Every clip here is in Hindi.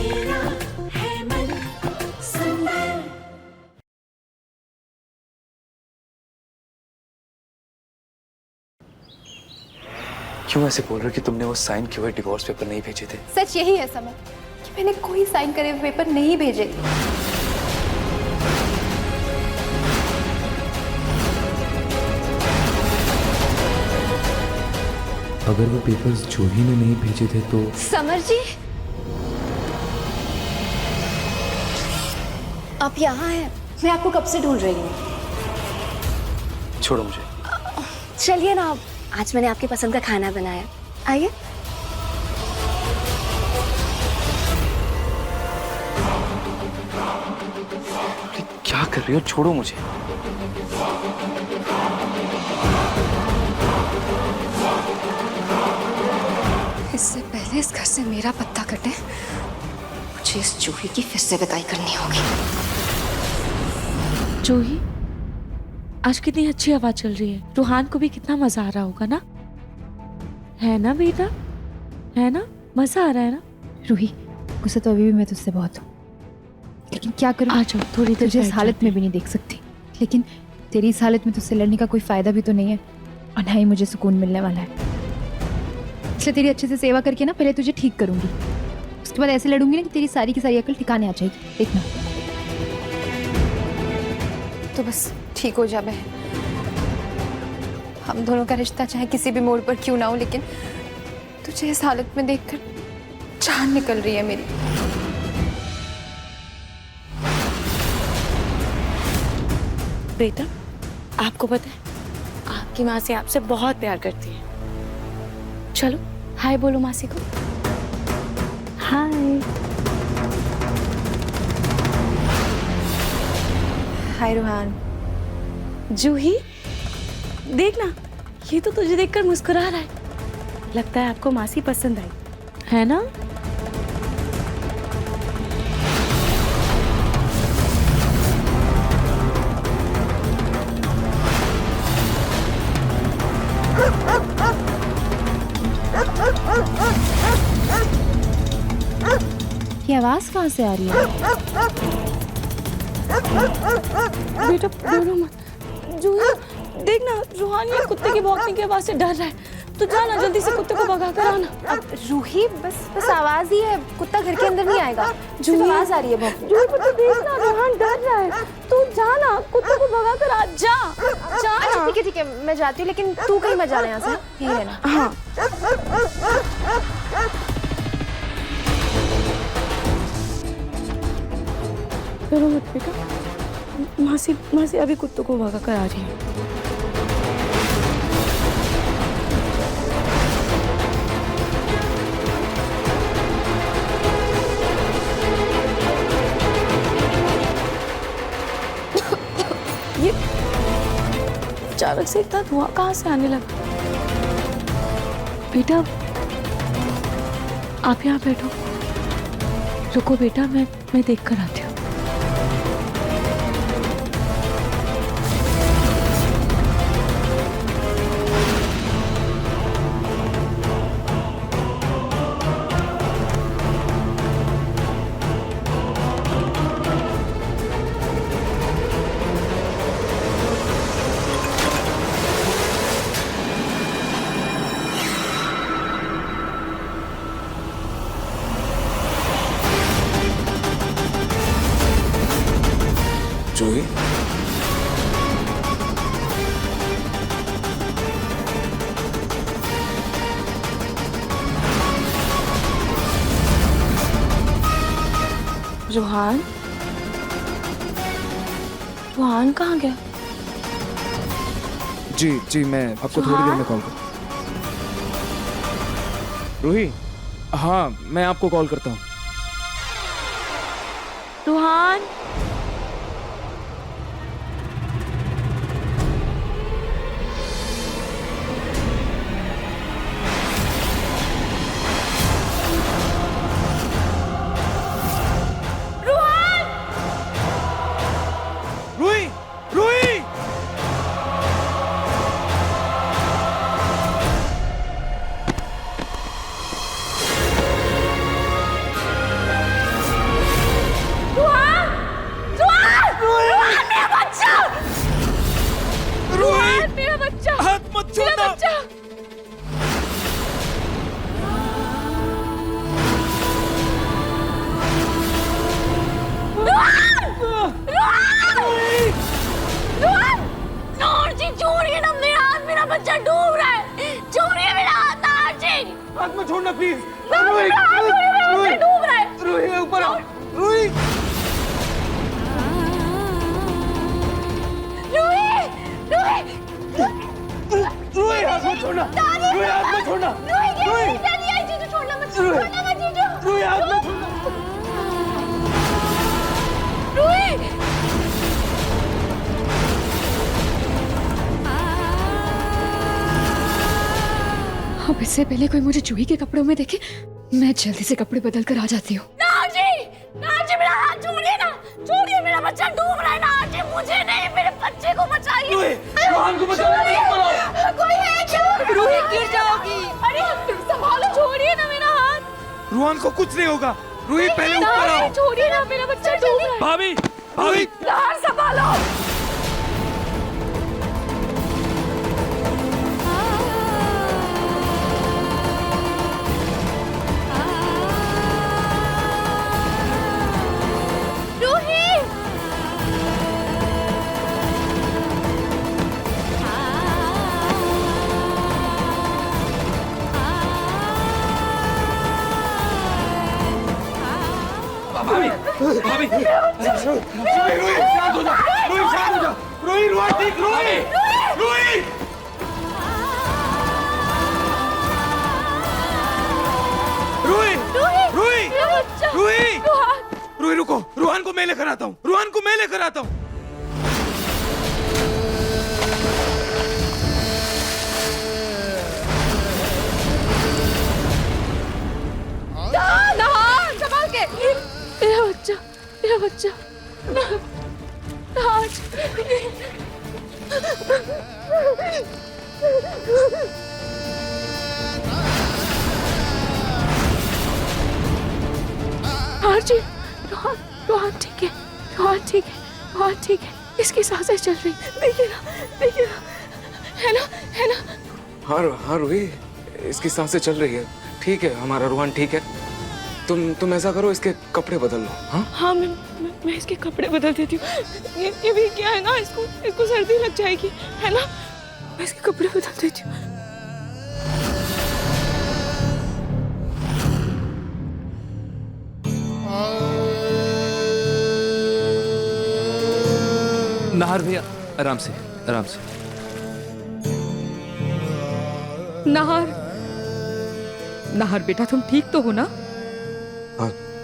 मेरा है मन सुंदर। क्यों ऐसे बोल रहे हो कि तुमने वो साइन किए हुए डिवोर्स पेपर नहीं भेजे थे? सच यही है समर कि मैंने कोई साइन करे हुए पेपर नहीं भेजे। अगर वो पेपर्स जूही ने नहीं भेजे थे तो समर जी, आप यहाँ हैं। मैं आपको कब से ढूंढ रही हूँ। छोड़ो मुझे। चलिए ना, आप आज मैंने आपकी पसंद का खाना बनाया, आइए। क्या कर रही हो? छोड़ो मुझे। इससे पहले इस घर से मेरा पत्ता कटे, मुझे इस जूही की फिर से विदाई करनी होगी। जूही, आज कितनी अच्छी हवा चल रही है। रूहान को भी कितना मजा आ रहा होगा ना? है ना बेटा, है ना? मजा आ रहा है ना? रूही, गुस्सा तो अभी भी मैं तुझसे बहुत हूँ, लेकिन क्या करूँ। आ जाओ, थोड़ी देर तुझे इस बैठ हालत जाते में भी नहीं देख सकती, लेकिन तेरी इस हालत में तुझसे लड़ने का कोई फायदा भी तो नहीं है, और ना ही मुझे सुकून मिलने वाला है। इसलिए तेरी अच्छे से सेवा करके ना पहले तुझे ठीक करूंगी, उसके बाद ऐसे लड़ूंगी ना कि तेरी सारी की सारी अकल ठिकाने आ जाएगी, देखना। तो बस ठीक हो जा बहन। हम दोनों का रिश्ता चाहे किसी भी मोड़ पर क्यों ना हो, लेकिन तुझे इस हालत में देखकर जान निकल रही है मेरी। बेटा, आपको पता है आपकी माँ से आपसे बहुत प्यार करती है। चलो हाय बोलो मासी को। हाय। हाय रूहान। जूही, देखना, ये तो तुझे देखकर मुस्कुरा रहा है। लगता है आपको मासी पसंद आई, है ना? ये आवाज कहाँ से आ रही है? बेटा बोलो मत। जूही, देखना, रूहान ये कुत्ते की भौंकने की आवाज से डर रहा है। तो जाना, जल्दी से कुत्ते को भगा कर आना। अब रूही, बस आवाज ही है, कुत्ता घर के अंदर नहीं आएगा। सिर्फ आवाज आ रही है बहुत। जूही, पर तू देखना, रूहान डर रहा है। तू जाना, कुत्ते को भगा कर आ जा। अच्छा ठीक है, मैं जाती हूँ, लेकिन तू कहीं मत जाना यहाँ से, यही रहना। हाँ। डरो मत बेटा, मासी अभी कुत्तों को भगा कर आ रही है। ये अचानक से इतना धुआं कहाँ से आने लगा? बेटा, आप यहाँ बैठो। रुको बेटा, मैं देख कर आती हूँ। जूही, रूहान कहाँ गया? जी मैं आपको थोड़ी देर में कॉल कर। रूही, हाँ मैं आपको कॉल करता हूँ। रूहान, रूही, रूही! इससे पहले कोई मुझे जूही के कपड़ों में देखे, मैं जल्दी से कपड़े बदल कर आ जाती हूँ। नाजी मेरा हाथ छोड़िए ना, छोड़िए, मेरा बच्चा डूब रहा है। नाजी मुझे नहीं, मेरे बच्चे को बचाइए। रोहन को बचाओ। कोई है क्या? रूही गिर जाओगी। अरे संभालो, छोड़िए ना मेरा हाथ। रोहन को कुछ नहीं होगा। रूही पहले ऊपर आओ। छोड़िए ना, मेरा बच्चा डूब रहा है। भाभी भाभी नहर संभालो। भाभी भाभी रूही शांत हो जा, रूही शांत हो जा। रूही रोहन ठीक, रूही रूही रूही रूही रूही रूही रुको, रोहन को मैं लेकर आता हूँ, रोहन को मैं लेकर आता हूँ। संभाल के। मेरा बच्चा आज आरजी, रोहन ठीक है, रोहन ठीक है, रोहन ठीक है। इसकी सांसें चल रही, देखिए ना, है ना। हाँ रूही, इसकी सांसें चल रही है। ठीक है, हमारा रोहन ठीक है। तुम ऐसा करो, इसके कपड़े बदल लो। हाँ मैं इसके कपड़े बदल देती हूँ। ये भी क्या है ना, इसको सर्दी लग जाएगी, है ना। मैं इसके कपड़े बदल देती हूँ। नाहर भैया, आराम से। नाहर बेटा, तुम ठीक तो हो ना?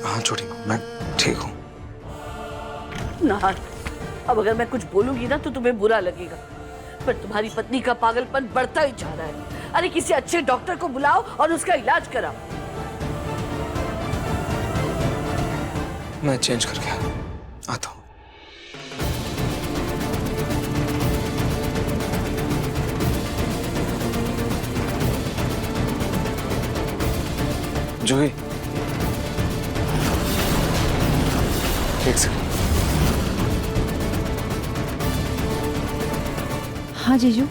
हाँ छोटी माँ, मैं ठीक हूँ। नाहर, अब अगर मैं कुछ बोलूंगी ना तो तुम्हें बुरा लगेगा, पर तुम्हारी पत्नी का पागलपन बढ़ता ही जा रहा है। अरे किसी अच्छे डॉक्टर को बुलाओ और उसका इलाज कराओ। मैं चेंज करके आता हूँ। जूही, एक सेकंड। हाँ जीजू।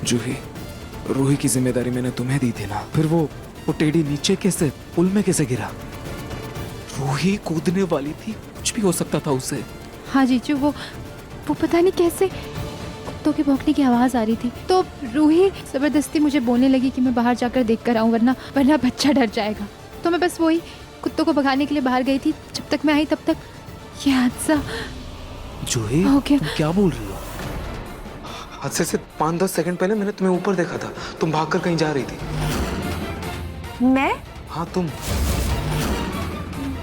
जूही, रूही की जिम्मेदारी मैंने तुम्हें दी थी ना, फिर वो टेढ़ी नीचे कैसे, पुल में कैसे गिरा? रूही कूदने वाली थी, कुछ भी हो सकता था उससे। हाँ जीजू, वो पता नहीं कैसे कुत्तों के भौंकने की आवाज आ रही थी, तो रूही जबरदस्ती मुझे बोलने लगी कि मैं बाहर जाकर देख कर आऊं, वरना बच्चा डर जाएगा। तो मैं बस वही कुत्तों को भगाने के लिए बाहर गई थी। जब तक मैं आई तब तक ये हादसा जूही, हो गया। तुम क्या बोल रही हो? हादसे से 5-10 सेकंड पहले मैंने तुम्हें ऊपर देखा था, तुम भागकर कहीं जा रही थी। मैं? हाँ तुम।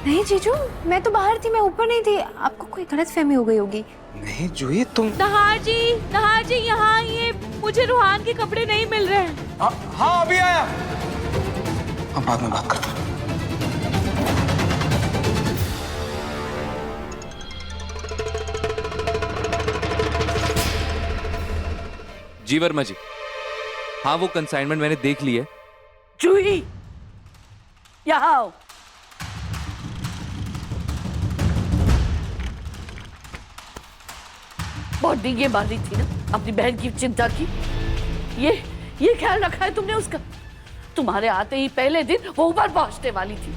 नहीं जीजू, मैं तो बाहर थी, मैं ऊपर नहीं थी। आपको कोई गलतफहमी हो गई होगी। नहीं जूही, तुम। नहार जी यहाँ आइए, मुझे रूहान के कपड़े नहीं मिल रहे हैं। हाँ अभी आया। हम बाद में बात करते हैं। जी वर्मा जी, हाँ वो कंसाइनमेंट मैंने देख ली है। जूही, यहाँ आओ। बहुत डींगे मार रही थी ना अपनी बहन की चिंता की। ये ख्याल रखा है तुमने उसका? तुम्हारे आते ही पहले दिन वो ऊपर पहुंचने वाली थी,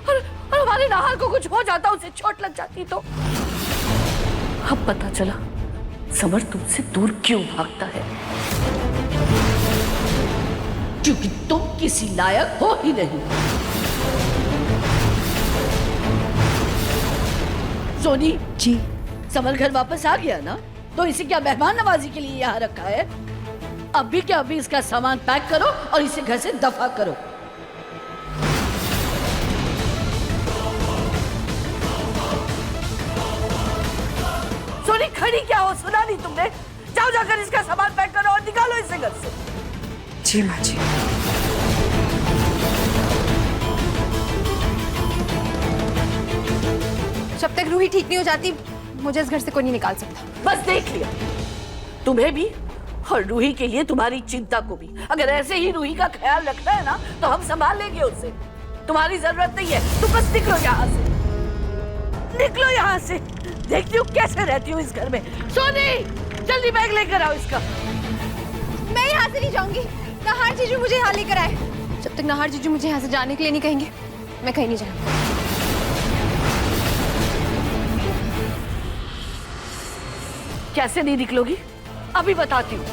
और हमारे नाहर को कुछ हो जाता, उसे चोट लग जाती तो। अब पता चला समर तुमसे दूर क्यों भागता है, क्योंकि तुम किसी लायक हो ही नहीं। सोनी जी, समर घर वापस आ गया ना, तो इसे क्या मेहमान नवाजी के लिए यहाँ रखा है? अभी क्या अभी इसका सामान पैक करो और इसे घर से दफा करो। सोनी खड़ी क्या हो, सुना नहीं तुमने? जाओ जाकर इसका सामान पैक करो और निकालो इसे घर से। जी माँ जी। जब तक रूही ठीक नहीं हो जाती मुझे इस घर से कोई नहीं निकाल सकता। बस देख लिया, तुम्हें भी और रूही के लिए तुम्हारी चिंता को भी। अगर ऐसे ही रूही का ख्याल रखना है ना तो हम संभाल लेंगे उसे। तुम्हारी जरूरत नहीं है, तुम बस निकलो यहाँ से, निकलो यहाँ से। देखती हूँ कैसे रहती हूँ इस घर में। सोनी, जल्दी बैग लेकर आओ इसका। मैं यहाँ से नहीं जाऊंगी। नाहर जीजू मुझे यहाँ लेकर आए। जब तक नाहर जीजू मुझे यहाँ से जाने के लिए नहीं कहेंगे मैं कहीं नहीं जाऊंगी। कैसे नहीं निकलोगी? अभी बताती हूँ।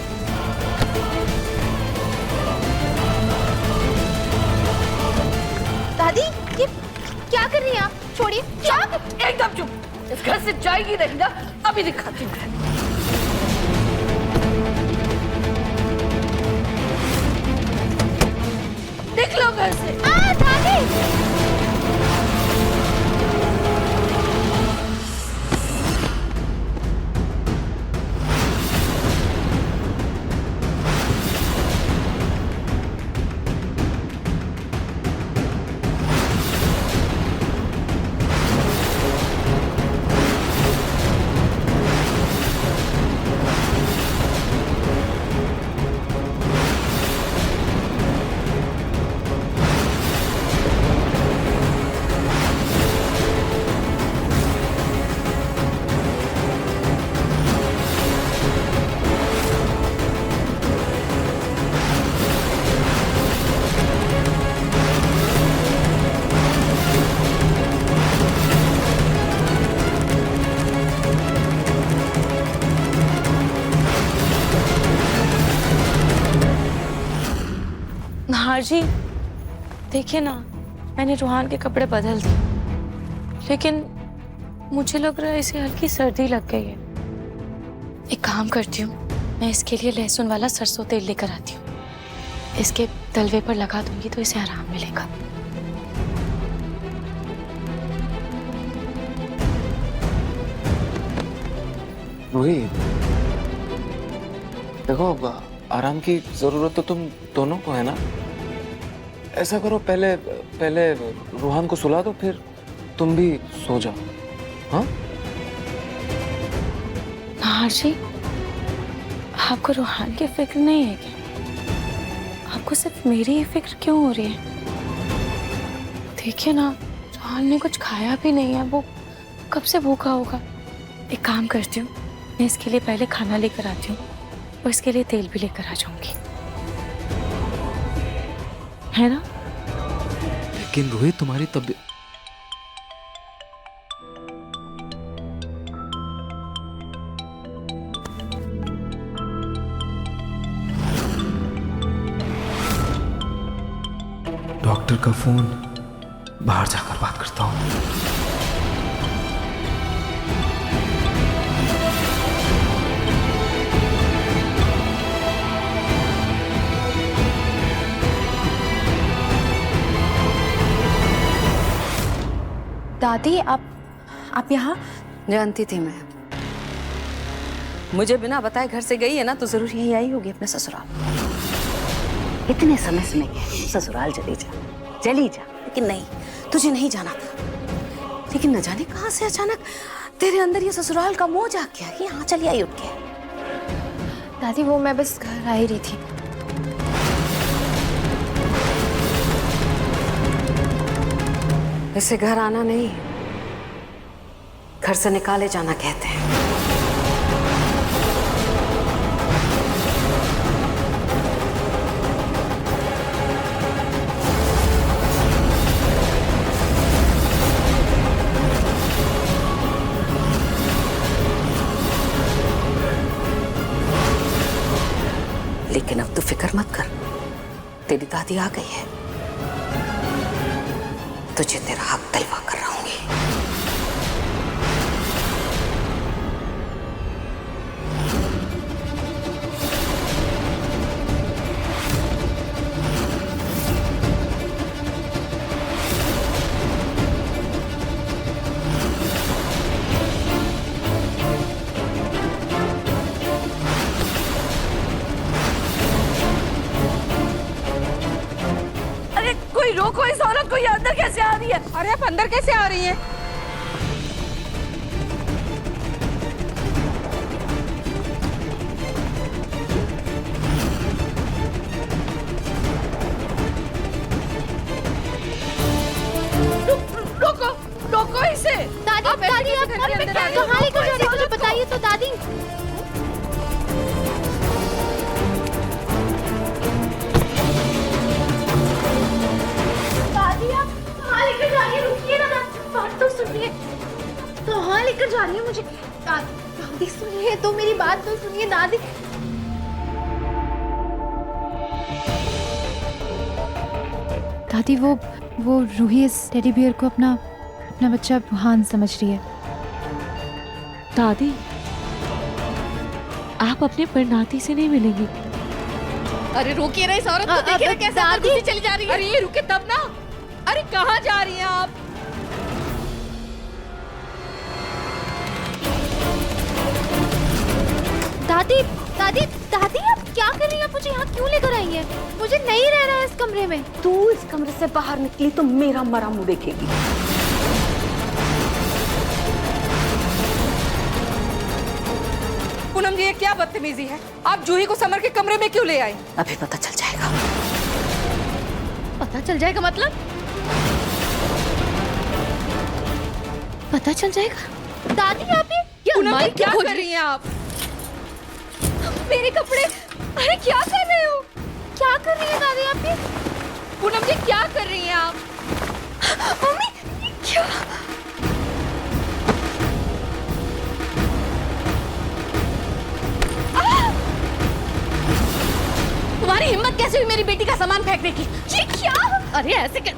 दादी ये क्या कर रही हैं आप? छोड़िए। एकदम चुप। इस घर से जाएगी नहीं ना, अभी दिखाती हूँ। निकलो घर से। दादी नाहर जी, देखिए ना, मैंने रूहान के कपड़े बदल दिए, लेकिन मुझे लग रहा है इसे हल्की सर्दी लग गई है। एक काम करती हूँ, मैं इसके लिए लहसुन वाला सरसों तेल लेकर आती हूँ। इसके तलवे पर लगा दूंगी तो इसे आराम मिलेगा। रूही, देखो आराम की जरूरत तो तुम दोनों को है ना। ऐसा करो, पहले रूहान को सुला दो, फिर तुम भी सो जाओ। हाँ नाहर जी, आपको रूहान की फिक्र नहीं है क्या? आपको सिर्फ मेरी ही फिक्र क्यों हो रही है? देखिए ना, रूहान ने कुछ खाया भी नहीं है, वो कब से भूखा होगा। एक काम करती हूँ, मैं इसके लिए पहले खाना लेकर आती हूँ और इसके लिए तेल भी लेकर आ जाऊंगी, है ना? लेकिन रूही, तुम्हारी तबीयत डॉक्टर का फोन, बाहर जाकर बात करता हूँ। दादी आप यहाँ? जानती थी मैं, मुझे बिना बताए घर से गई है ना तो जरूर यही आई होगी अपने ससुराल। इतने समय से मैं कह रही हूँ ससुराल चली जा, लेकिन नहीं, तुझे नहीं जाना था। लेकिन न जाने कहां से अचानक तेरे अंदर ये ससुराल का मोह जाग गया कि यहाँ चली आई उठ के। दादी वो मैं बस घर आ ही रही थी। इसे घर आना नहीं, घर से निकाले जाना कहते हैं। लेकिन अब तू फिक्र मत कर, तेरी दादी आ गई है, तुझे तेरा हक दिलवा कर रहूंगी। अरे कोई रोको इस औरत को, ये अंदर कैसे आ रही है? अरे आप अंदर कैसे आ रही हैं? कहाँ लेकर जा रही है मुझे बताइए तो दादी। दादी आप कहाँ लेकर जा रही है? रुकिए ना, बात तो सुनिए। कहाँ लेकर जा रही है मुझे? दादी सुनिए तो, मेरी बात तो सुनिए दादी। दादी वो रूही इस टेडी बियर को अपना बच्चा रूहान समझ रही है। दादी, आप अपने परिणाती से नहीं मिलेंगी। अरे रोकिए ना इस औरत को, देखिए ना कैसे अंदर घुसी चली जा रही है। अरे ये रुके तब ना। अरे कहाँ जा रही हैं आप? दादी दादी दादी आप क्या कर रही हैं? मुझे यहाँ क्यों लेकर आई है? मुझे नहीं रहना है इस कमरे में। तू इस कमरे से बाहर निकली तो मेरा मरा मुंह देखेगी। पूनम जी, ये क्या बदतमीजी है? आप जूही को समर के कमरे में क्यों ले आए? अभी पता चल जाएगा। पता चल जाएगा मतलब? पता चल जाएगा? दादी आप ये पूनम जी, क्या कर रही हैं आप? मेरे कपड़े, अरे क्या कर रहे हो? क्या कर रही है दादी आप ये? पूनम जी, क्या कर रही हैं आप? मम्मी क्या? तुम्हारी हिम्मत कैसे हुई मेरी बेटी का सामान फेंकने की? ये क्या? अरे ऐसे क्या?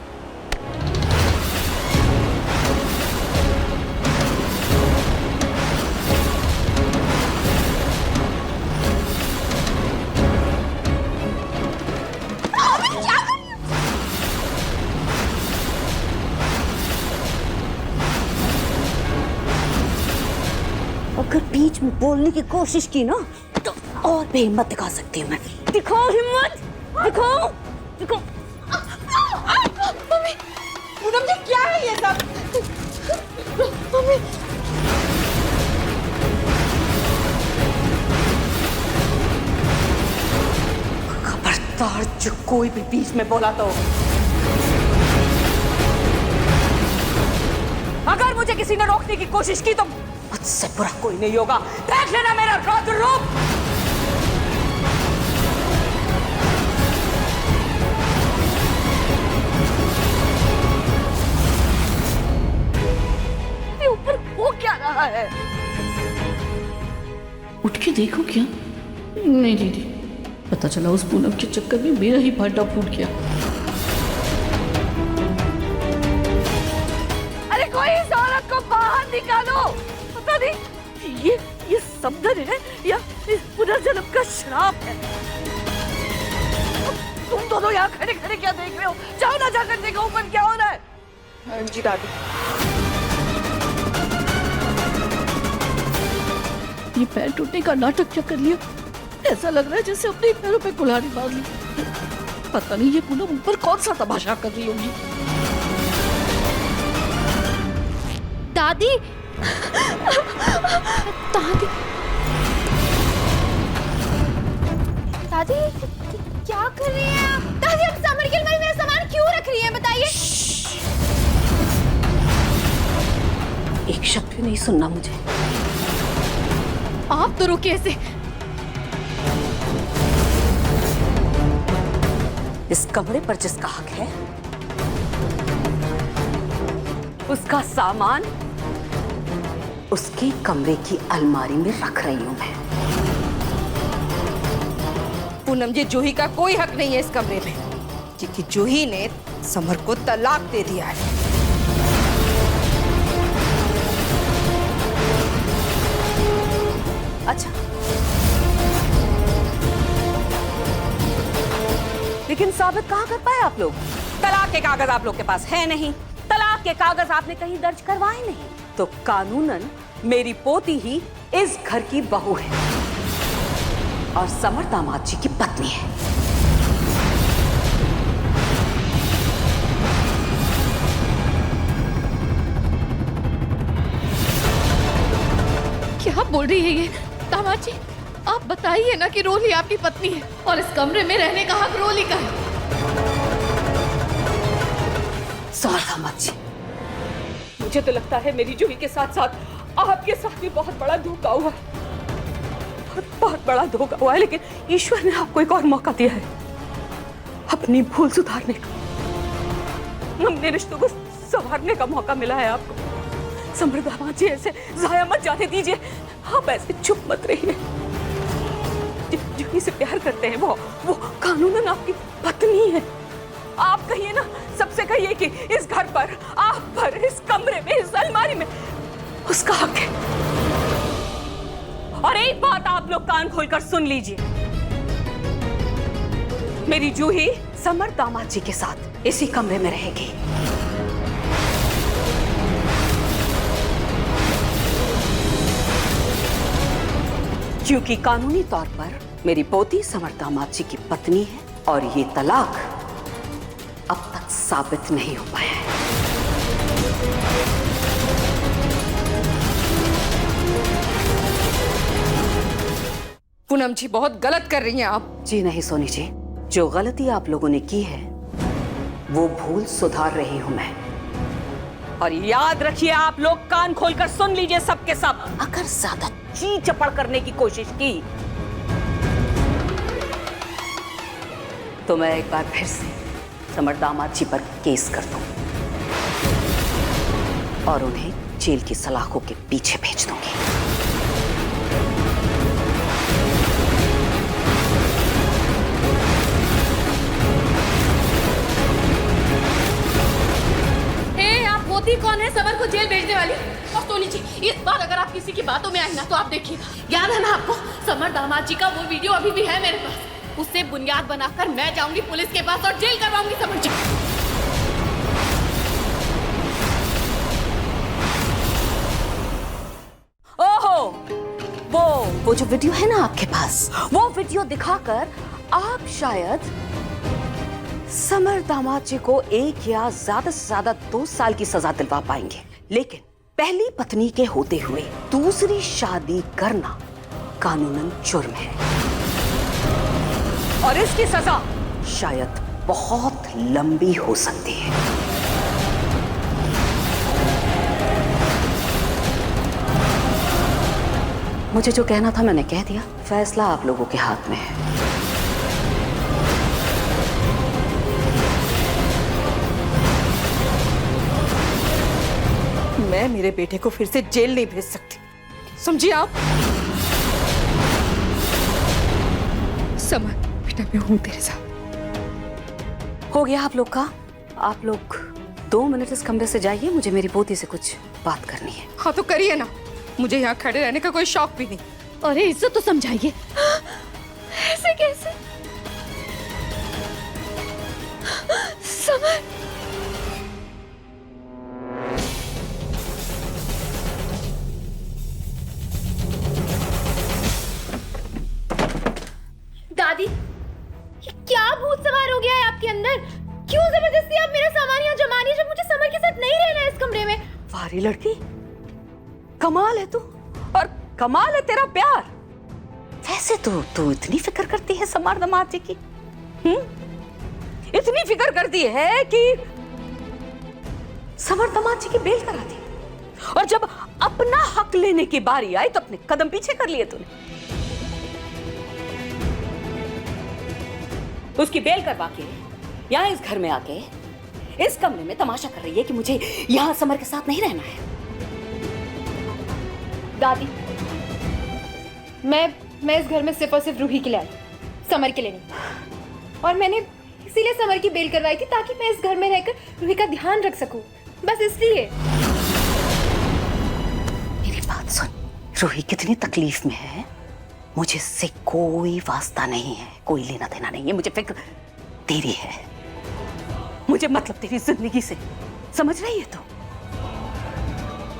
अगर बीच में बोलने की कोशिश की ना तो और भी हिम्मत दिखा सकती हूँ मैं। दिखाओ हिम्मत, दिखाओ दिखाओ। मम्मी, पूनम जी, क्या है ये सब? मम्मी, खबरदार जो कोई भी बीच में बोला तो अगर मुझे किसी ने रोकने की कोशिश की तो मुझसे बुरा कोई नहीं होगा। देख लेना मेरा रौद्र रूप। ऊपर हो क्या रहा है? उठ के देखो क्या? नहीं दीदी, पता चला उस पूनम के चक्कर में मेरा ही भांडा फूट गया। अरे कोई इस औरत को बाहर निकालो। पता नहीं ये समझन है या इस पुनर्जन्म का श्राप है। तुम दोनों यहाँ खड़े खड़े क्या देख रहे हो? जाओ ना, जाकर देखो ऊपर क्या हो रहा है। जी दादी। ये पैर टूटने का नाटक क्या कर लिया? ऐसा लग रहा है जैसे अपने पैरों पे कुल्हाड़ी मार ली। पता नहीं ये पूनम ऊपर कौन सा तमाशा कर रही होगी। दादी दादी दादी क्या कर रही हैं आप? दादी आप समर के लिए मेरा सामान क्यों रख रही हैं? बताइए। एक शब्द भी नहीं सुनना मुझे। आप तो रुके ऐसे। इस कमरे पर जिसका हक है उसका सामान उसके कमरे की अलमारी में रख रही हूं मैं। पूनम जी, जूही का कोई हक नहीं है इस कमरे में, क्योंकि जूही ने समर को तलाक दे दिया है। अच्छा, लेकिन साबित कहाँ कर पाए आप लोग? तलाक के कागज आप लोग के पास है नहीं। तलाक के कागज आपने कहीं दर्ज करवाए नहीं, तो कानूनन मेरी पोती ही इस घर की बहू है और समर दामाद जी की पत्नी है। क्या बोल रही है ये? दामाद जी, आप बताइए ना कि रोली आपकी पत्नी है और इस कमरे में रहने का हक रोली का है। समर दामाद जी, मुझे तो लगता है मेरी जूही के साथ साथ आपके साथ भी बहुत बड़ा धोखा हुआ है, बहुत बड़ा धोखा हुआ है, लेकिन ईश्वर ने आपको एक और मौका दिया है अपनी भूल सुधारने का। अपने रिश्तों को संवारने का मौका मिला है आपको। समृद्धा जी, ऐसे जाया मत जाने दीजिए। आप ऐसे चुप मत रहिए। जो से प्यार करते हैं वो कानूनन आपकी पत्नी है। आप कहिए ना, सबसे कहिए कि इस घर पर, आप पर, इस कमरे में, इस अलमारी में उसका हक है। और एक बात आप लोग कान खोलकर सुन लीजिए, मेरी जूही समर दामाद जी के साथ इसी कमरे में रहेगी। क्योंकि कानूनी तौर पर मेरी पोती समर दामाद जी की पत्नी है और ये तलाक अब तक साबित नहीं हो पाया है। पूनम जी, बहुत गलत कर रही हैं आप। जी नहीं सोनी जी, जो गलती आप लोगों ने की है वो भूल सुधार रही हूं मैं। और याद रखिए, आप लोग कान खोलकर सुन लीजिए सबके सब, अगर ज्यादा ची चपड़ करने की कोशिश की तो मैं एक बार फिर से समर दामाद जी पर केस कर दूं और उन्हें जेल की सलाखों के पीछे भेज दूंगी। मोती कौन है समर को जेल भेजने वाली? और सोनी जी, इस बार अगर आप किसी की बातों में आई ना तो आप देखिएगा, याद है ना आपको, समर दामाद जी का वो वीडियो अभी भी है मेरे पास। उससे बुनियाद बनाकर मैं जाऊंगी पुलिस के पास और जेल करवाऊंगी समर जी। ओहो, वो जो वीडियो है ना आपके पास, वो वीडियो दिखाकर आप शायद समर दामाद जी को 1 या ज्यादा से ज्यादा 2 साल की सजा दिलवा पाएंगे। लेकिन पहली पत्नी के होते हुए दूसरी शादी करना कानूनन जुर्म है और इसकी सजा शायद बहुत लंबी हो सकती है। मुझे जो कहना था मैंने कह दिया, फैसला आप लोगों के हाथ में है। मैं मेरे बेटे को फिर से जेल नहीं भेज सकती, समझिए आप। समर बेटा, मैं हूं तेरे साथ। हो गया आप लोग का। आप लोग 2 मिनट इस कमरे से जाइए, मुझे मेरी पोती से कुछ बात करनी है। हाँ तो करिए ना, मुझे यहाँ खड़े रहने का कोई शौक भी नहीं। अरे इज्जत तो समझाइए, ऐसे कैसे? समर, दादी, ये क्या भूत सवार हो गया है आपके अंदर? क्यों जबरदस्ती आप मेरा सामान यहाँ जमा रही है जब मुझे समर के साथ नहीं रहना है इस कमरे में? वारी लड़की, कमाल है तू, और कमाल है तेरा प्यार। वैसे तो तू इतनी फिक्र करती है समर दामाद जी की, इतनी फिक्र करती है कि समर दामाद जी की बेल करा दी, और जब अपना हक लेने की बारी आई तो अपने कदम पीछे कर लिए तूने। उसकी बेल करवा के यहाँ इस घर में आके इस कमरे में तमाशा कर रही है कि मुझे यहाँ समर के साथ नहीं रहना है। दादी, मैं इस घर में सिर्फ और सिर्फ रूही के लिए आई, समर के लिए नहीं। और मैंने इसीलिए समर की बेल करवाई थी ताकि मैं इस घर में रहकर रूही का ध्यान रख सकूं, बस इसलिए। मेरी बात सुन, रूही कितनी तकलीफ में है, मुझे इससे कोई वास्ता नहीं है, कोई लेना देना नहीं है। मुझे फिक्र तेरी है, मुझे मतलब तेरी जिंदगी से, समझ रही है तू?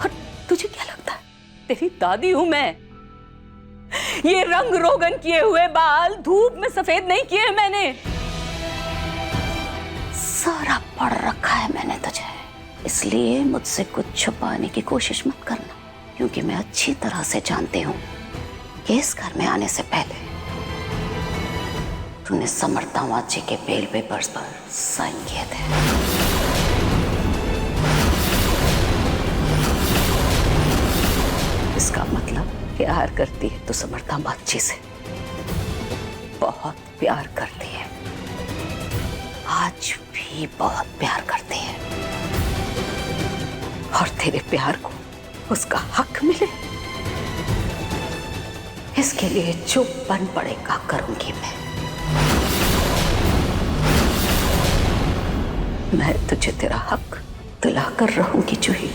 और तुझे क्या लगता है तेरी दादी हूं मैं? ये रंग रोगन किए हुए बाल धूप में सफेद नहीं किए मैंने, सारा पढ़ रखा है मैंने तुझे। इसलिए मुझसे कुछ छुपाने की कोशिश मत करना, क्योंकि मैं अच्छी तरह से जानती हूं कि इस घर में आने से पहले तूने समर दामाद जी के बेल पेपर्स पर साइन किए थे। इसका मतलब प्यार करती है तो समर्था माची से बहुत प्यार करती है, आज भी बहुत प्यार करती है। और तेरे प्यार को उसका हक मिले, इसके लिए जो बन पड़ेगा करूंगी मैं तुझे तेरा हक दिला कर रहूंगी जूही।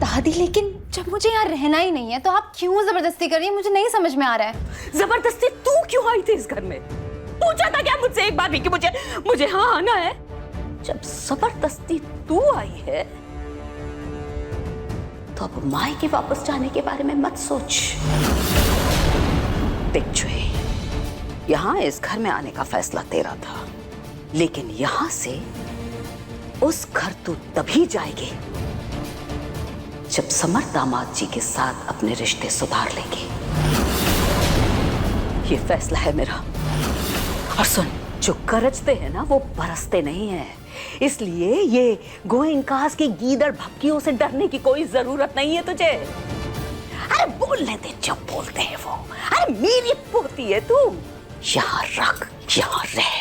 दादी लेकिन जब मुझे यहाँ रहना ही नहीं है तो आप क्यों जबरदस्ती कर रही हैं? मुझे नहीं समझ में आ रहा है। जबरदस्ती तू क्यों आई थी इस घर में? पूछा था क्या मुझसे एक बार भी कि मुझे हाँ आना है? जब जबरदस्ती तू आई है तो अब माई के वापस जाने के बारे में मत सोच। देख जूही, यहां इस घर में आने का फैसला तेरा था, लेकिन यहां से उस घर तू तभी जाएगी जब समर दामाद जी के साथ अपने रिश्ते सुधार लेंगे। ये फैसला है मेरा। और सुन, जो गरजते हैं ना वो बरसते नहीं हैं, इसलिए ये गोइंकास की गीदड़ भपकियों से डरने की कोई जरूरत नहीं है तुझे। अरे बोलने दे जो बोलते हैं वो। अरे मेरी पोती है तू, यहाँ रख, यहाँ रह,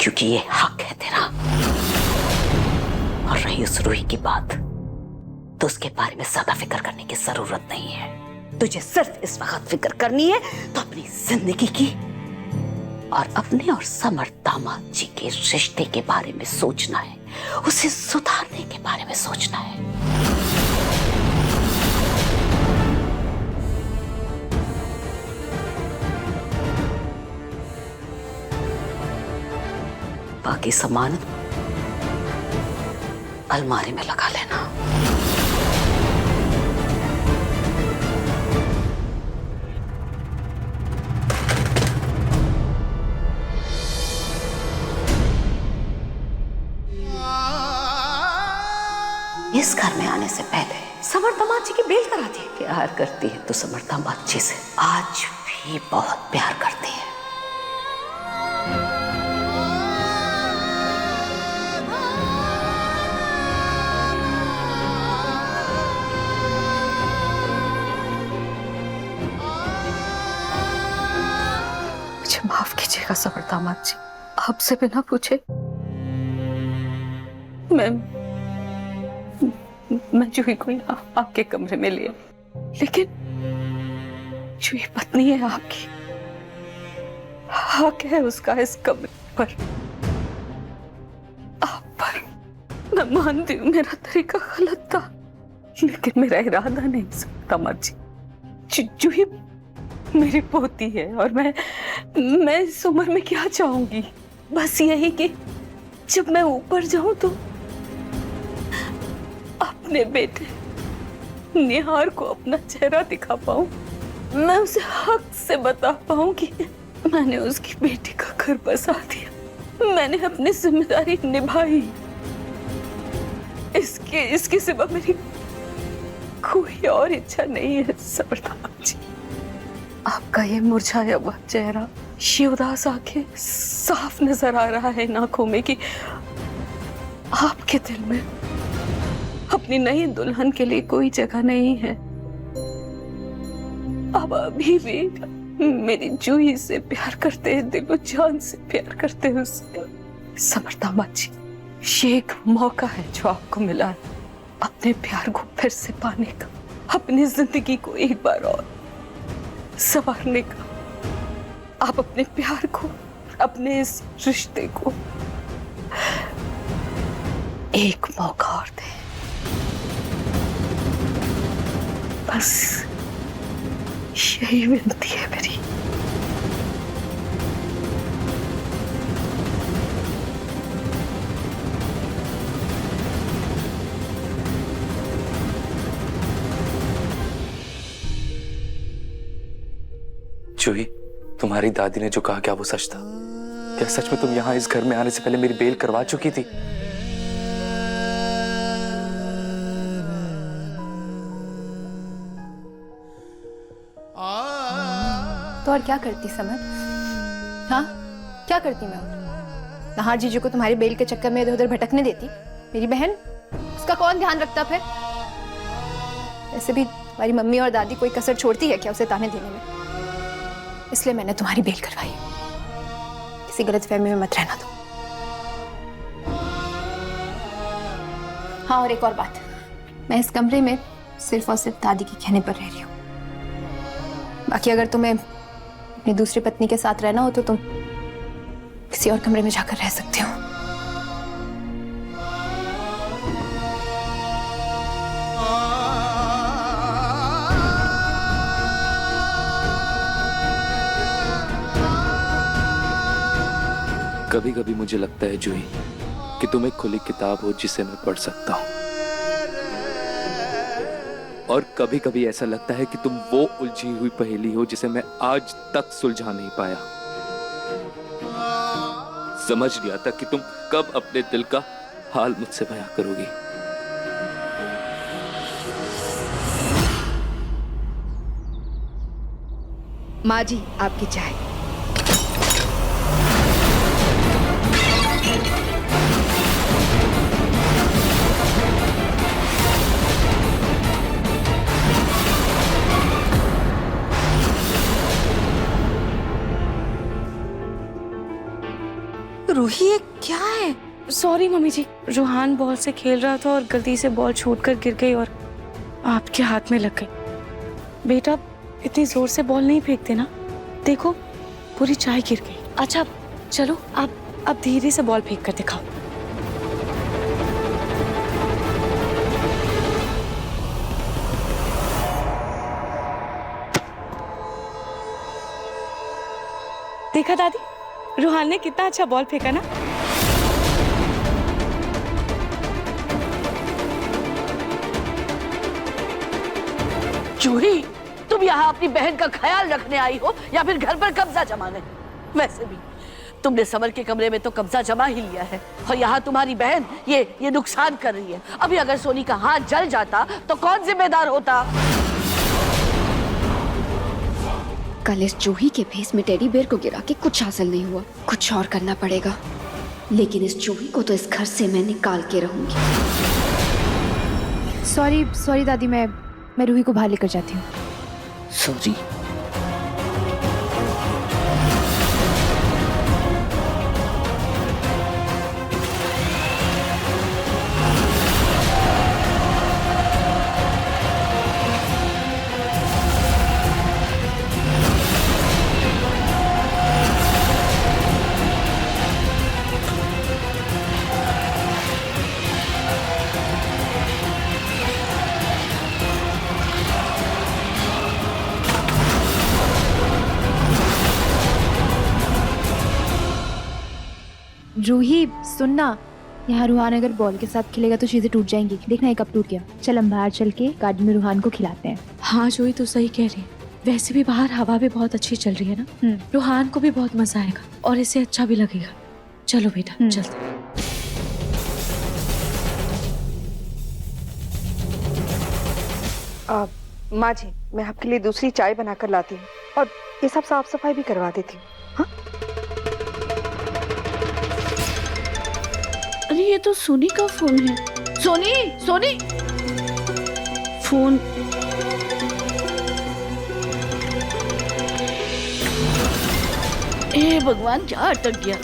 क्योंकि ये हक है तेरा। और रही उस रूही की बात, तो उसके बारे में ज्यादा फिक्र करने की जरूरत नहीं है। तुझे सिर्फ इस वक्त फिक्र करनी है तो अपनी जिंदगी की और अपने और समर दामाद जी के रिश्ते के बारे में सोचना है, उसे सुधारने के बारे में सोचना है। बाकी सामान अलमारी में लगा लेना। इस घर में आने से पहले समर दामाद जी की बेल करा दी। प्यार करती है तो समर दामाद जी से आज भी बहुत प्यार करती है। मुझे माफ कीजिएगा समर दामाद जी, आपसे बिना पूछे मैं जूही को यहाँ आपके कमरे में लिया, लेकिन जूही पत्नी है आपकी, हक है उसका इस कमरे पर, आप पर। मैं मानती हूँ मेरा तरीका गलत था, लेकिन मेरा इरादा नहीं सकता दामाद जी। जूही मेरी पोती है और मैं इस उम्र में क्या चाहूंगी? बस यही कि जब मैं ऊपर जाऊं तो अपने बेटे निहार को अपना चेहरा दिखा पाऊं, मैं उसे हक से बता पाऊं कि मैंने उसकी बेटी का घर बसा दिया, मैंने अपनी जिम्मेदारी निभाई। इसके सिवा मेरी कोई और इच्छा नहीं है समर दामाद जी। आपका ये मुरझाया हुआ चेहरा, ये उदास आंखें, साफ नजर आ रहा है इन आंखों में कि आपके दिल में अपनी नई दुल्हन के लिए कोई जगह नहीं है। आप अभी भी मेरी जूही से प्यार करते हैं, दिलो जान से प्यार करते हैं उससे। समर दामाद जी, ये एक मौका है जो आपको मिला है अपने प्यार को फिर से पाने का, अपनी जिंदगी को एक बार और संवारने का। आप अपने प्यार को, अपने इस रिश्ते को एक मौका और दें, बस यही विनती है मेरी। जूही, तुम्हारी दादी ने जो कहा क्या वो सच था? क्या सच में तुम यहाँ इस घर में आने से पहले मेरी बेल करवा चुकी थी? तो और क्या करती समर? हाँ, क्या करती मैं? नहार जीजू को तुम्हारी बेल के चक्कर में इधर उधर भटकने देती? मेरी बहन उसका कौन ध्यान रखता फिर? वैसे भी तुम्हारी मम्मी और दादी कोई कसर छोड़ती है क्या उसे ताने देने में? इसलिए मैंने तुम्हारी बेल करवाई। किसी गलतफहमी में मत रहना तुम। हाँ, और एक और बात, मैं इस कमरे में सिर्फ और सिर्फ दादी के कहने पर रह रही हूँ। बाकी अगर तुम्हें अपनी दूसरी पत्नी के साथ रहना हो तो तुम किसी और कमरे में जाकर रह सकते हो। कभी कभी मुझे लगता है जूही कि तुम एक खुली किताब हो जिसे मैं पढ़ सकता हूं, और कभी कभी ऐसा लगता है कि तुम वो उलझी हुई पहेली हो जिसे मैं आज तक सुलझा नहीं पाया। समझ नहीं आता कि तुम कब अपने दिल का हाल मुझसे बयां करोगी। माँ जी, आपकी चाय। रूही, ये क्या है? सॉरी मम्मी जी, रूहान बॉल से खेल रहा था और गलती से बॉल छूटकर गिर गई और आपके हाथ में लग गई। बेटा, इतनी जोर से बॉल नहीं फेंकते ना, देखो पूरी चाय गिर गई। अच्छा चलो, आप अब धीरे से बॉल फेंक कर दिखाओ। देखा दादी, रूहान ने कितना अच्छा बॉल फेंका ना। जूही, तुम यहाँ अपनी बहन का ख्याल रखने आई हो या फिर घर पर कब्जा जमाने? वैसे भी तुमने समर के कमरे में तो कब्जा जमा ही लिया है, और यहाँ तुम्हारी बहन ये नुकसान कर रही है। अभी अगर सोनी का हाथ जल जाता तो कौन जिम्मेदार होता? कल इस जूही के भेस में टेडी बेयर को गिरा के कुछ हासिल नहीं हुआ, कुछ और करना पड़ेगा। लेकिन इस जूही को तो इस घर से मैं निकाल के रहूंगी। सॉरी दादी, मैं रूही को बाहर लेकर जाती हूँ। सॉरी। रूही सुनना, यहाँ रूहान अगर बॉल के साथ खेलेगा तो चीजें टूट जाएंगी। देखना ये कब टूट गया। चल हम बाहर चल के गार्डन में रूहान को खिलाते हैं। हाँ जूही, तो सही कह रही है। वैसे भी बाहर हवा भी बहुत अच्छी चल रही है ना, रूहान को भी बहुत मजा आएगा और इसे अच्छा भी लगेगा। चलो बेटा चलते हैं। माँ जी, मैं आपके लिए दूसरी चाय बनाकर लाती हूँ और ये सब साफ सफाई भी करवा देती हूँ। हाँ? अरे ये तो सोनी का फोन है। सोनी फोन। ए भगवान, क्या अटक गया?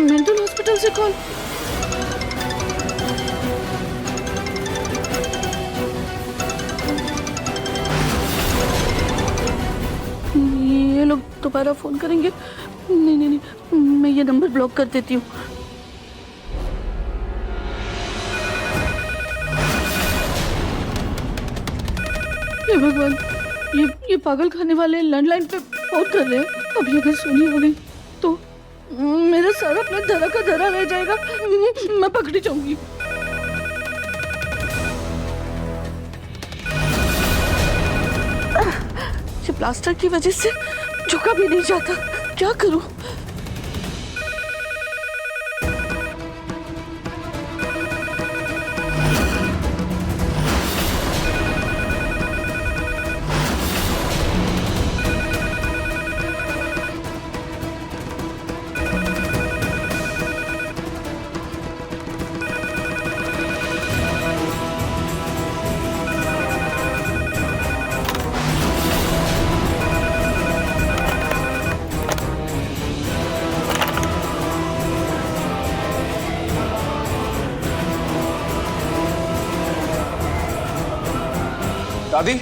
मेंटल हॉस्पिटल से कॉल। ये लोग दोबारा फोन करेंगे। नहीं, मैं ये नंबर ब्लॉक कर देती हूँ। हे भगवान, ये पागल खाने वाले लैंडलाइन पे फोन कर रहे हैं। अभी अगर सुनी होगी तो मेरा सारा अपना धरा का धरा रह जाएगा। मैं पकड़ी जाऊंगी। ये प्लास्टर की वजह से झुका भी नहीं जाता। क्या करूं? दादी,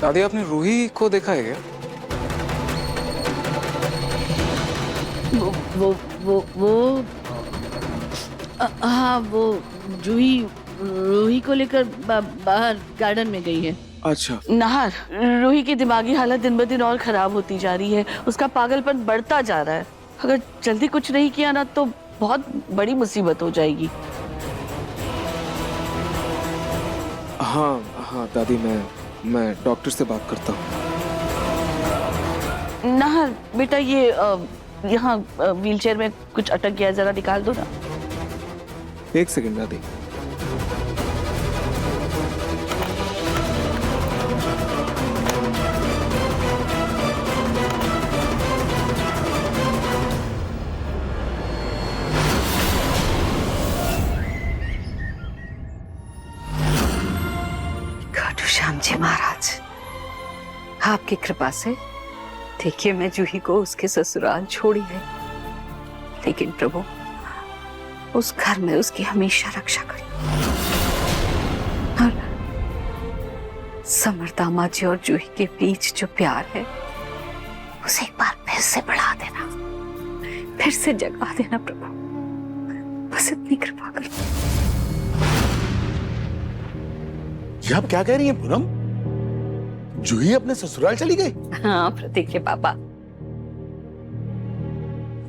दादी आपने रूही को देखा है क्या? वो हाँ, वो रूही को लेकर बाहर गार्डन में गई है। अच्छा। नाहर, रूही की दिमागी हालत दिन ब दिन और खराब होती जा रही है, उसका पागलपन बढ़ता जा रहा है। अगर जल्दी कुछ नहीं किया ना तो बहुत बड़ी मुसीबत हो जाएगी। हाँ हाँ दादी, मैं डॉक्टर से बात करता हूँ। नाहर बेटा, ये यहाँ व्हीलचेयर में कुछ अटक गया, जरा निकाल दो ना। 1 सेकंड दादी। खाटू श्याम जी महाराज, आपकी कृपा से देखिए मैं जूही को उसके ससुराल छोड़ी है, लेकिन प्रभु उस घर में उसकी हमेशा रक्षा करिए और समर दामाद जी और जूही के बीच जो प्यार है उसे एक बार फिर से बढ़ा देना, फिर से जगा देना प्रभु, बस इतनी कृपा करो। ये आप क्या कह रही हैं पूनम? जूही अपने ससुराल चली गई? हाँ प्रतीक के पापा,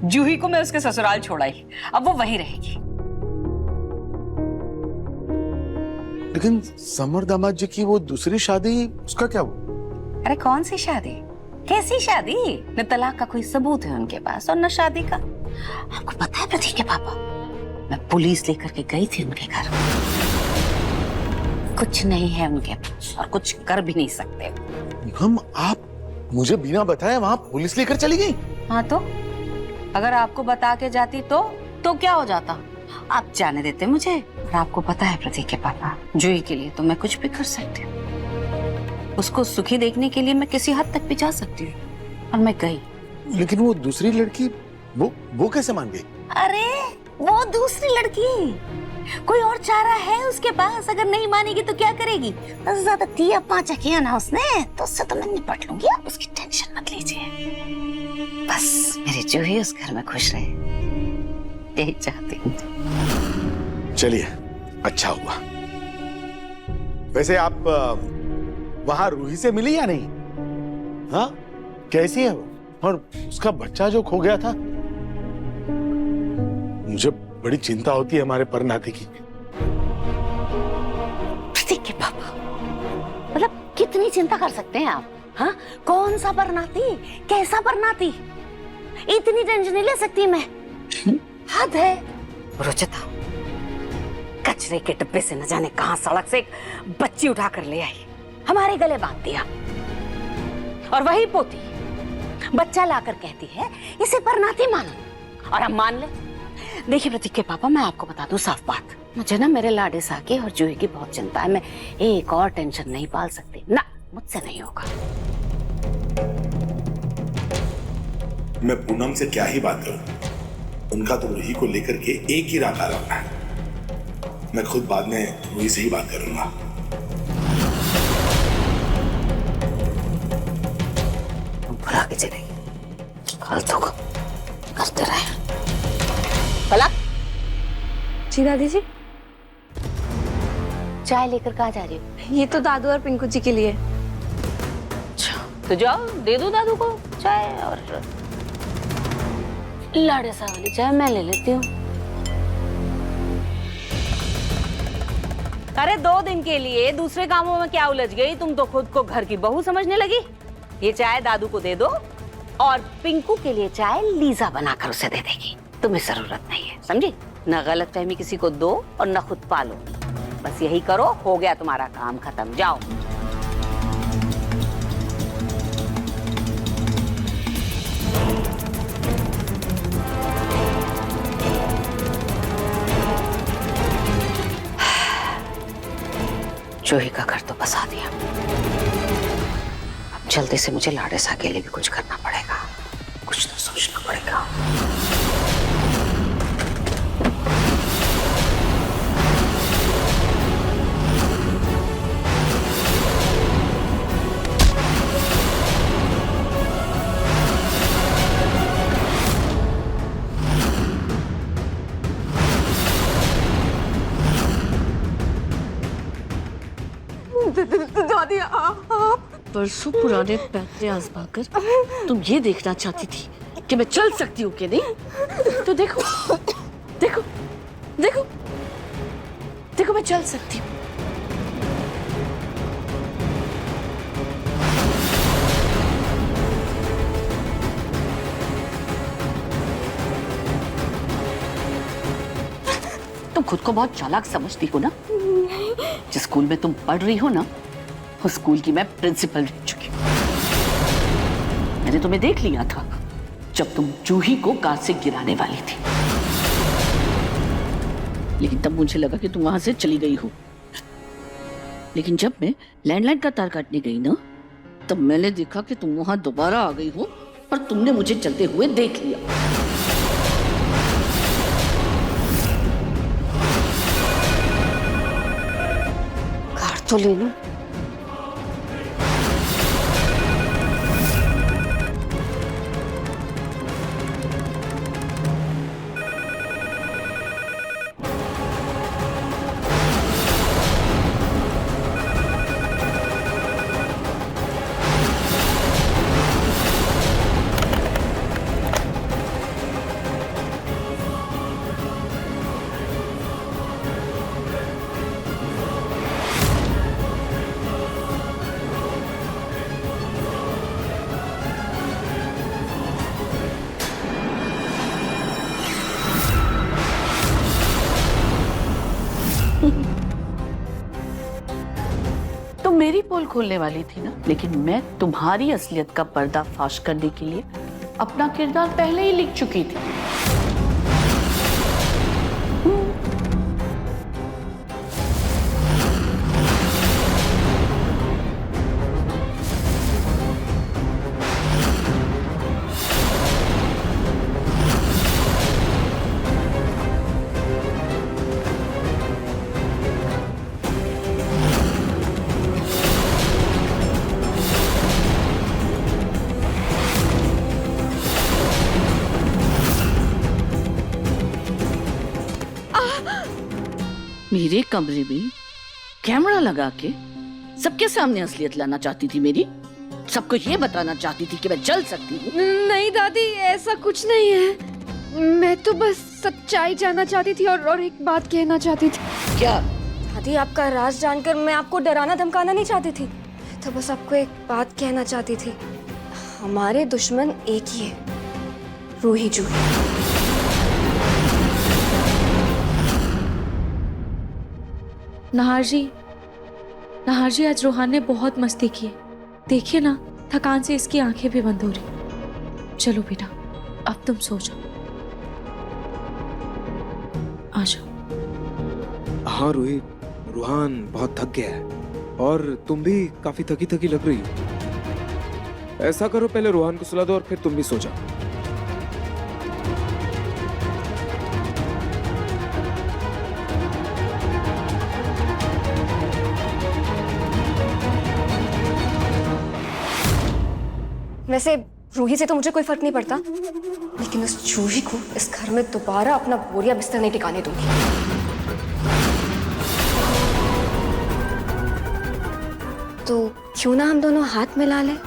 जूही को मैं उसके ससुराल छोड़ाई, अब वो वहीं रहेगी। लेकिन समर दामाद जी की वो दूसरी शादी, उसका क्या हुआ? अरे कौन सी शादी, कैसी शादी? न तलाक का कोई सबूत है उनके पास और न शादी का। आपको पता है प्रतीक के पापा, मैं पुलिस लेकर के गई थी उनके घर, कुछ नहीं है उनके पास और कुछ कर भी नहीं सकते। हम आप मुझे बिना बताए वहां पुलिस लेकर चली गई? हाँ तो अगर आपको बता के जाती तो क्या हो जाता? आप जाने देते मुझे। और आपको पता है प्रतीक के पापा, जूही के लिए तो मैं कुछ भी कर सकती हूँ, उसको सुखी देखने के लिए मैं किसी हद तक भी जा सकती हूँ, और मैं गई। लेकिन वो दूसरी लड़की, वो कैसे मान गई? अरे वो दूसरी लड़की, कोई और चारा है उसके पास, अगर नहीं मानेगी तो क्या करेगी? बस ज्यादा 3-5 किया ना उसने तो उससे तो मैं निपट लूंगी, आप उसकी टेंशन मत लीजिए। बस मेरी जूही उस घर में खुश रहे, यही चाहती हूँ। चलिए अच्छा हुआ। वैसे आप वहां रूही से मिली या नहीं? हाँ, कैसी है वो? और उसका बच्चा जो खो गया था, मुझे बड़ी चिंता होती है हमारे परनाती की। प्रतीक के पापा, मतलब कितनी चिंता कर सकते हैं आप? हाँ, कौन सा परनाती, कैसा परनाती, इतनी टेंशन नहीं ले सकती मैं। हद है। रुचिता कचरे के डिब्बे से न जाने कहां सड़क से एक बच्ची उठा कर ले आई, हमारे गले बांध दिया, और वही पोती बच्चा लाकर कहती है इसे परनाती मानो, और हम मान ले। देखिए प्रतीक के पापा, मैं आपको बता दूं साफ बात, मुझे ना मेरे लाडे साके और जूही की बहुत चिंता है। मैं एक और टेंशन नहीं पाल सकती ना, मुझसे नहीं होगा। मैं पूनम से क्या ही बात करूं, उनका तो रूही को लेकर के एक ही रात आ रहा है। मैं खुद बाद में रूही से ही बात करूंगा। बुला के चलेगी, फालतू को करते रहे। पलक। जी दादी जी। चाय लेकर कहाँ जा रही हो? ये तो दादू और पिंकू जी के लिए। तो जाओ दे दो दादू को चाय, और लाड़े सा वाली चाय मैं ले लेती हूँ। अरे 2 दिन के लिए दूसरे कामों में क्या उलझ गई? तुम तो खुद को घर की बहू समझने लगी। ये चाय दादू को दे दो, और पिंकू के लिए चाय लीजा बनाकर उसे दे देगी। तुम्हें जरूरत नहीं है, समझी? ना गलतफहमी किसी को दो और ना खुद पालो, बस यही करो, हो गया तुम्हारा काम खत्म। जाओ। जूही का घर तो बसा दिया, अब जल्दी से मुझे लाडेसा के लिए भी कुछ करना पड़ेगा, कुछ तो सोचना पड़ेगा। दादी आप परसों पुराने पैतरे आजमा कर तुम ये देखना चाहती थी कि मैं चल सकती हूँ कि नहीं? तो देखो देखो देखो देखो, मैं चल सकती हूँ। तुम खुद को बहुत चालाक समझती हो ना? जिस स्कूल में तुम पढ़ रही हो ना, उस स्कूल की मैं प्रिंसिपल रह चुकी हूँ। मैंने तुम्हें देख लिया था जब तुम जूही को कार से गिराने वाली थी, लेकिन तब मुझे लगा कि तुम वहां से चली गई हो। लेकिन जब मैं लैंडलाइन का तार काटने गई ना, तब मैंने देखा कि तुम वहां दोबारा आ गई हो और तुमने मुझे चलते हुए देख लिया। कार तो ले लूं। तुम मेरी पोल खोलने वाली थी ना, लेकिन मैं तुम्हारी असलियत का पर्दाफाश करने के लिए अपना किरदार पहले ही लिख चुकी थी। मेरे कमरे में कैमरा लगा के सबके सामने असलियत लाना चाहती थी मेरी, सबको ये बताना चाहती थी कि मैं चल सकती हूँ। नहीं दादी, ऐसा कुछ नहीं है। मैं तो बस सच्चाई जानना चाहती थी और एक बात कहना चाहती थी। क्या? दादी, आपका राज जानकर मैं आपको डराना धमकाना नहीं चाहती थी, तो बस आपको एक बात कहना चाहती थी। हमारे दुश्मन एक ही है, रूही जूही। नाहर जी, आज रोहान ने बहुत मस्ती की है। देखिए ना, थकान से इसकी आंखें भी बंद हो रही। चलो बेटा, अब तुम सो जाओ। आ जाओ। हाँ रूही, रूहान बहुत थक गया है और तुम भी काफी थकी थकी लग रही हो। ऐसा करो, पहले रूहान को सुला दो और फिर तुम भी सो जाओ। वैसे रूही से तो मुझे कोई फर्क नहीं पड़ता, लेकिन उस जूही को इस घर में दोबारा अपना बोरिया बिस्तर नहीं टिकाने दूंगी। तो क्यों ना हम दोनों हाथ मिला लें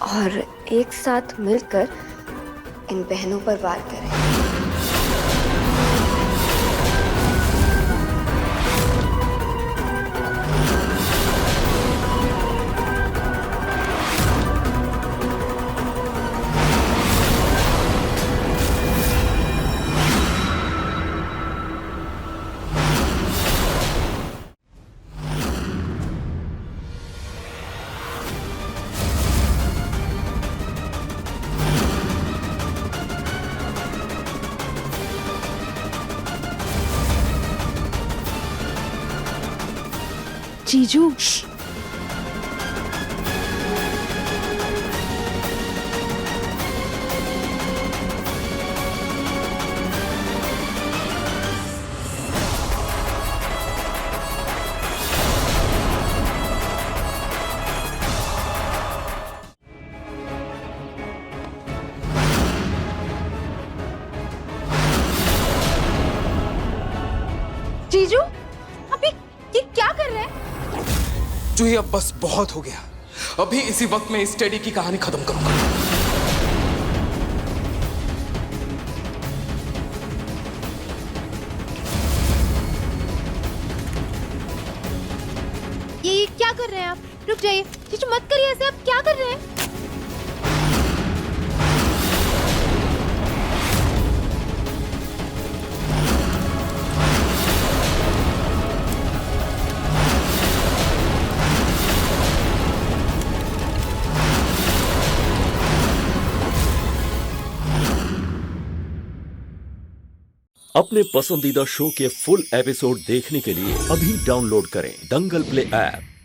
और एक साथ मिलकर इन बहनों पर वार करें। जीजू, जूही अब बस बहुत हो गया। अभी इसी वक्त में इस टेडी की कहानी खत्म करूंगा। ये क्या कर रहे हैं आप? रुक जाइए, जीजू मत करिए ऐसे, आप क्या कर रहे हैं? अपने पसंदीदा शो के फुल एपिसोड देखने के लिए अभी डाउनलोड करें दंगल प्ले ऐप।